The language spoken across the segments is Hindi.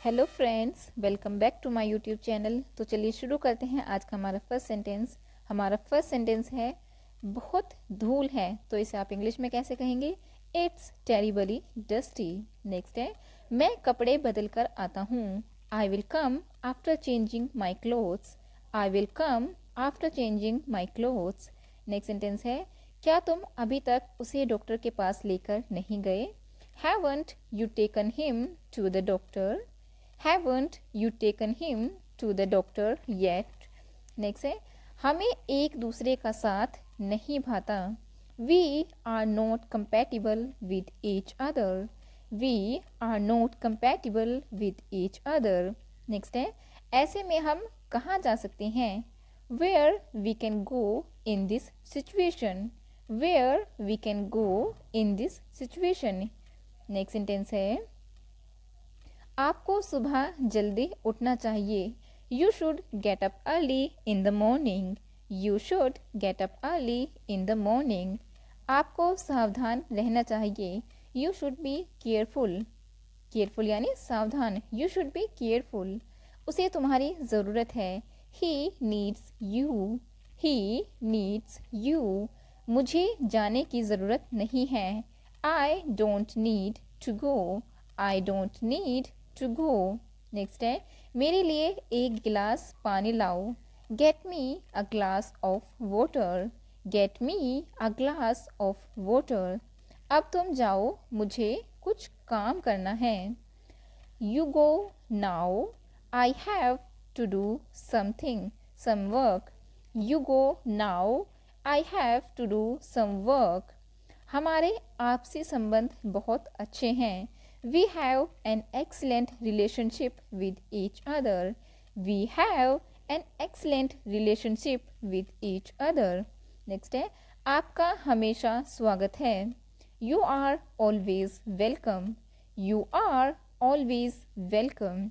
Hello friends, welcome back to my YouTube channel. तो चलिए शुरू करते हैं आज का हमारा फर्स्ट सेंटेंस। हमारा फर्स्ट सेंटेंस है बहुत धूल है, तो इसे आप इंग्लिश में कैसे कहेंगे? It's terribly dusty. नेक्स्ट है मैं कपड़े बदल कर आता हूँ। I will come after changing my clothes. I will come after changing my clothes. Next sentence है क्या तुम अभी तक उसे डॉक्टर के पास लेकर नहीं गए? Haven't you taken him to the doctor? Haven't you taken him to the doctor yet? Next है हमें एक दूसरे का साथ नहीं भाता। We are not compatible with each other. We are not compatible with each other. Next है ऐसे में हम कहाँ जा सकते हैं? Where we can go in this situation. Where we can go in this situation. Next sentence है आपको सुबह जल्दी उठना चाहिए। You should get up early in the morning. You should get up early in the morning. आपको सावधान रहना चाहिए। You should be careful. Careful यानी सावधान। You should be careful. उसे तुम्हारी ज़रूरत है। He needs you. He needs you. मुझे जाने की ज़रूरत नहीं है। I don't need to go. I don't need to go. Next है मेरे लिए एक गिलास पानी लाओ। Get me a glass of water. Get me a glass of water. अब तुम जाओ, मुझे कुछ काम करना है। You go now. I have to do something, some work. You go now. I have to do some work. हमारे आपसी संबंध बहुत अच्छे हैं। We have an excellent relationship with each other. We have an excellent relationship with each other. Next है आपका हमेशा स्वागत है। You are always welcome. You are always welcome.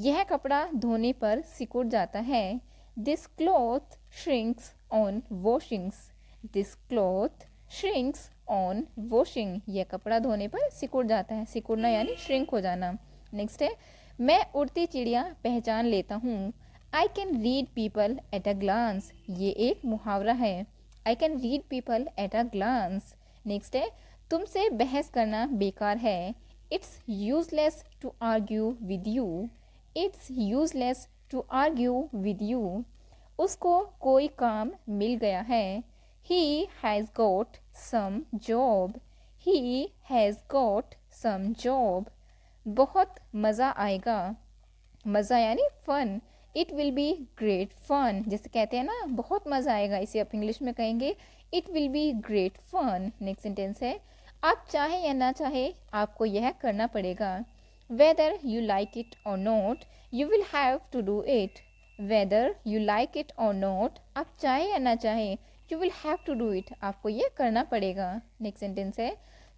यह कपड़ा धोने पर सिकुड़ जाता है। This cloth shrinks on washings. This cloth shrinks on washing. यह कपड़ा धोने पर सिकुड़ जाता है। सिकुड़ना यानी श्रिंक हो जाना। नेक्स्ट है मैं उड़ती चिड़िया पहचान लेता हूँ। I can read people at a glance. ये एक मुहावरा है। I can read people at a glance. Next है तुमसे बहस करना बेकार है। It's useless to argue with you. It's useless to argue with you. उसको कोई काम मिल गया है। He has got some job. He has got some job. बहुत मज़ा आएगा। मज़ा यानी fun. It will be great fun. जैसे कहते हैं ना बहुत मज़ा आएगा, इसे आप इंग्लिश में कहेंगे It will be great fun. Next sentence है आप चाहे या ना चाहे आपको यह करना पड़ेगा। Whether you like it or not, you will have to do it. Whether you like it or not, आप चाहे या ना चाहे you will have to do it. आपको ये करना पड़ेगा। नेक्स्ट सेंटेंस है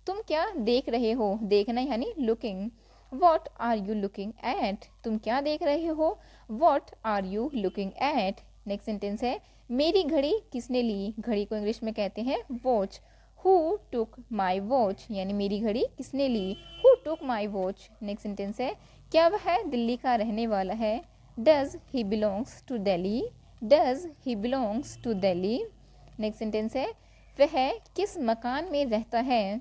तुम क्या देख रहे हो? देखना यानी looking. What are you looking at? तुम क्या देख रहे हो? What are you looking at. Next sentence है मेरी घड़ी किसने ली? घड़ी को इंग्लिश में कहते हैं watch. Who took my watch यानी मेरी घड़ी किसने ली? Who took my watch. Next sentence है क्या वह दिल्ली का रहने वाला है? Does he belongs to Delhi. Does he belongs to Delhi. Next sentence है वह किस मकान में रहता है?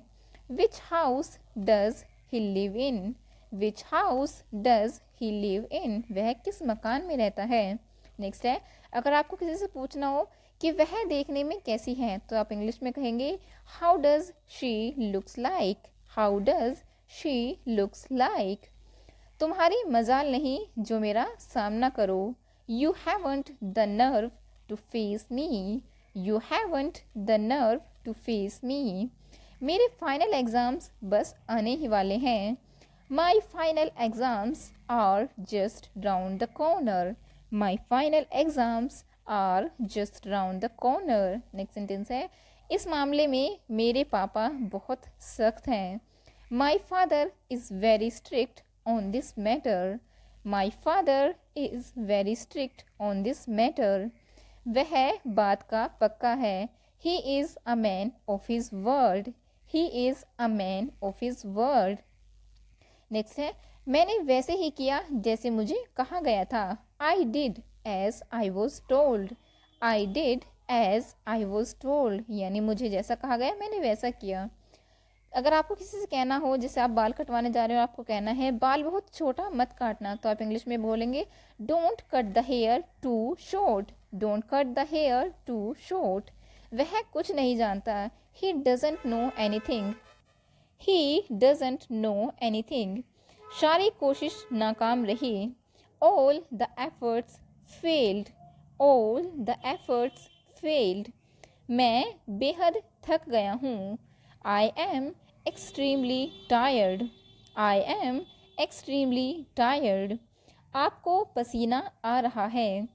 Which house does he live in. Which house does he live in. वह किस मकान में रहता है? नेक्स्ट है अगर आपको किसी से पूछना हो कि वह देखने में कैसी है, तो आप इंग्लिश में कहेंगे how does she looks like. How does she looks like. तुम्हारी मजाल नहीं जो मेरा सामना करो। You haven't the nerve to face me. You haven't the nerve to face me. मेरे फाइनल एग्ज़ाम्स बस आने ही वाले हैं। My final exams are just round the corner. My final exams are just round the corner. Next sentence है इस मामले में मेरे पापा बहुत सख्त हैं। My father is very strict on this matter. My father is very strict on this matter. वह बात का पक्का है। He is a man of his word. He is a man of his word. Next है मैंने वैसे ही किया जैसे मुझे कहा गया था। I did as I was told. I did as I was told, यानी मुझे जैसा कहा गया मैंने वैसा किया। अगर आपको किसी से कहना हो, जैसे आप बाल कटवाने जा रहे हो, आपको कहना है बाल बहुत छोटा मत काटना, तो आप इंग्लिश में बोलेंगे don't cut the hair too short. Don't cut the hair too short. वह कुछ नहीं जानता। He doesn't know anything. He doesn't know anything. सारी कोशिश नाकाम रही। All the efforts failed. All the efforts failed. मैं बेहद थक गया हूँ। I am extremely tired. I am extremely tired. आपको पसीना आ रहा है।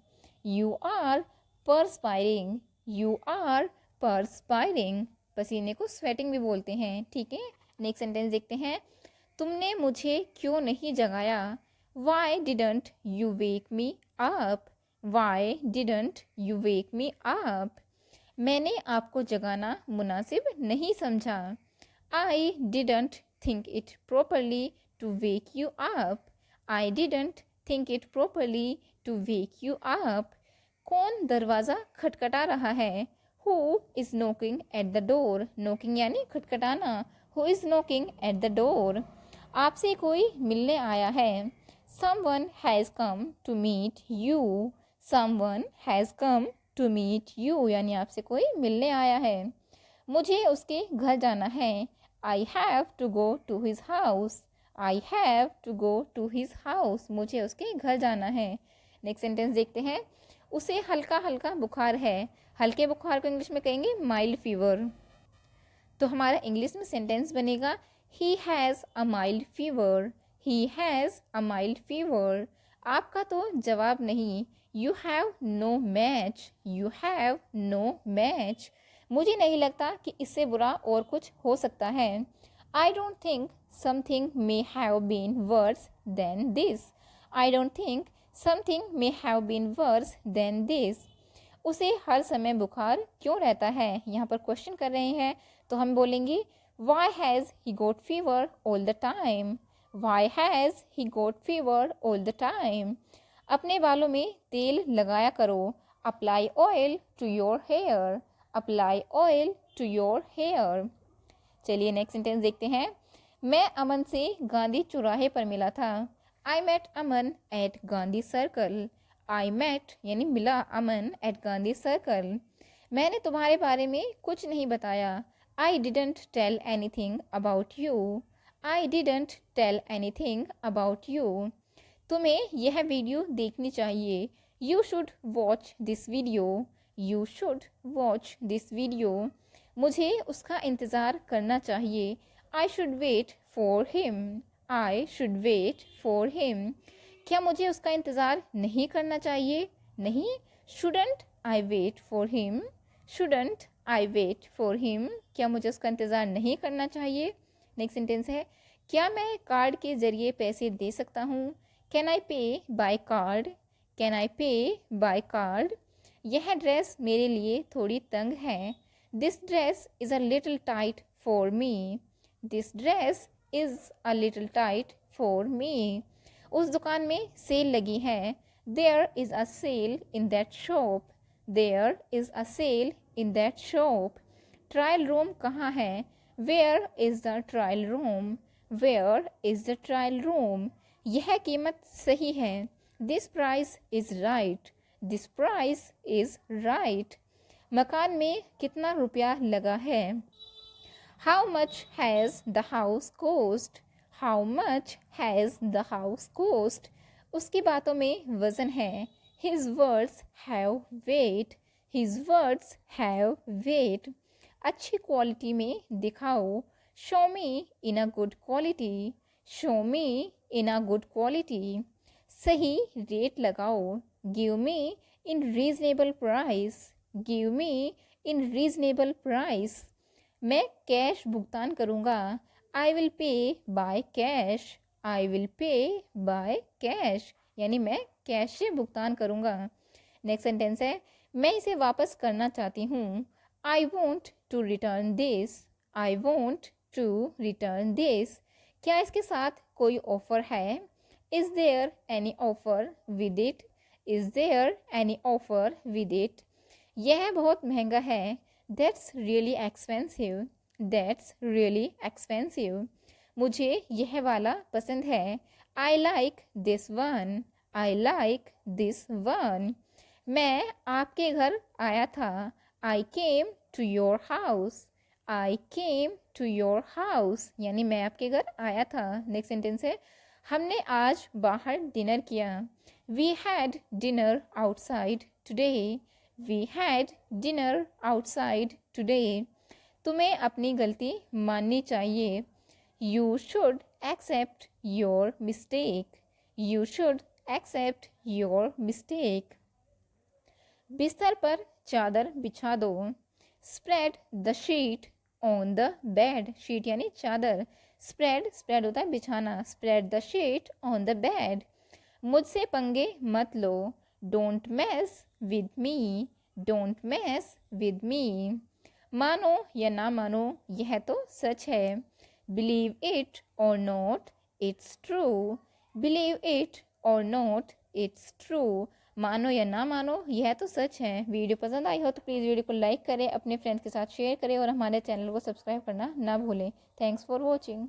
You are perspiring. You are perspiring. पसीने को स्वेटिंग भी बोलते हैं, ठीक है। नेक्स्ट सेंटेंस देखते हैं। तुमने मुझे क्यों नहीं जगाया? Why didn't you wake me up. Why didn't you wake me up. मैंने आपको जगाना मुनासिब नहीं समझा। I didn't think it properly to wake you up. I didn't think it properly to wake you up. कौन दरवाज़ा खटखटा रहा है? Who is knocking at the door. Knocking यानी खटखटाना। Who is knocking at the door. आपसे कोई मिलने आया है। Someone has come to meet you. Someone has come to meet you, यानी आपसे कोई मिलने आया है। मुझे उसके घर जाना है। I have to go to his house. I have to go to his house. मुझे उसके घर जाना है। नेक्स्ट सेंटेंस देखते हैं। उसे हल्का हल्का बुखार है। हल्के बुखार को इंग्लिश में कहेंगे माइल्ड फीवर। तो हमारा इंग्लिश में सेंटेंस बनेगा he has a mild fever. He has a mild fever. आपका तो जवाब नहीं। You have no match. You have no match. मुझे नहीं लगता कि इससे बुरा और कुछ हो सकता है। I don't think something may have been worse than this. I don't think something may have been worse than this. उसे हर समय बुखार क्यों रहता है? यहाँ पर क्वेश्चन कर रहे हैं, तो हम बोलेंगे why has he got fever all the time. Why has he got fever all the time. अपने बालों में तेल लगाया करो। Apply oil to your hair. Apply oil to your hair. चलिए नेक्स्ट सेंटेंस देखते हैं। मैं अमन से गांधी चौराहे पर मिला था। I met Aman at Gandhi circle. I met यानी मिला अमन एट गांधी सर्कल। मैंने तुम्हारे बारे में कुछ नहीं बताया। I didn't tell anything about you. I didn't tell anything about you. तुम्हें यह वीडियो देखनी चाहिए। You should watch this video. You should watch this video. मुझे उसका इंतज़ार करना चाहिए। I should wait for him. I should wait for him. क्या मुझे उसका इंतज़ार नहीं करना चाहिए? नहीं। Shouldn't I wait for him. Shouldn't I wait for him. क्या मुझे उसका इंतज़ार नहीं करना चाहिए? नेक्स्ट सेंटेंस है। क्या मैं कार्ड के ज़रिए पैसे दे सकता हूँ? कैन आई पे बाय कार्ड। कैन आई पे बाय कार्ड। यह ड्रेस मेरे लिए थोड़ी तंग है। This dress is a little tight for me. This dress is a little tight for me. उस दुकान में सेल लगी है। There is a sale in that shop. There is a sale in that shop. Trial room कहाँ है? Where is the trial room. Where is the trial room. यह कीमत सही है। This price is right. This price is right. मकान में कितना रुपया लगा है? How much has the house cost. How much has the house cost. उसकी बातों में वज़न है। His words have weight. His words have weight. अच्छी क्वालिटी में दिखाओ। Show me in a good quality. Show me in a good quality. सही रेट लगाओ। Give me in reasonable price. Give me in reasonable price. मैं कैश भुगतान करूँगा। I will pay by cash. I will pay by cash, यानी मैं कैश से भुगतान करूँगा। नेक्स्ट सेंटेंस है। मैं इसे वापस करना चाहती हूँ। I want to return this. I want to return this. क्या इसके साथ कोई ऑफर है? Is there any offer with it? Is there any offer with it? यह बहुत महंगा है। That's really expensive. That's really expensive. मुझे यह वाला पसंद है। I like this one. I like this one. मैं आपके घर आया था। I came to your house. I came to your house, यानी मैं आपके घर आया था। नेक्स्ट सेंटेंस है, हमने आज बाहर डिनर किया। We had dinner outside today. We had dinner outside today. तुम्हें अपनी गलती माननी चाहिए। You should accept your mistake. You should accept your mistake. बिस्तर पर चादर बिछा दो। Spread the sheet on the bed. Sheet यानी चादर। स्प्रेड, स्प्रेड होता है बिछाना। Spread the sheet on the bed. मुझसे पंगे मत लो। Don't mess with me. Don't mess with me. मानो या ना मानो, यह तो सच है। बिलीव इट और not, it's true. Believe it और नॉट, इट्स ट्रू। मानो या ना मानो, यह तो सच है। वीडियो पसंद आई हो तो प्लीज़ वीडियो को लाइक करें, अपने फ्रेंड्स के साथ शेयर करें और हमारे चैनल को सब्सक्राइब करना ना भूलें। Thanks for watching.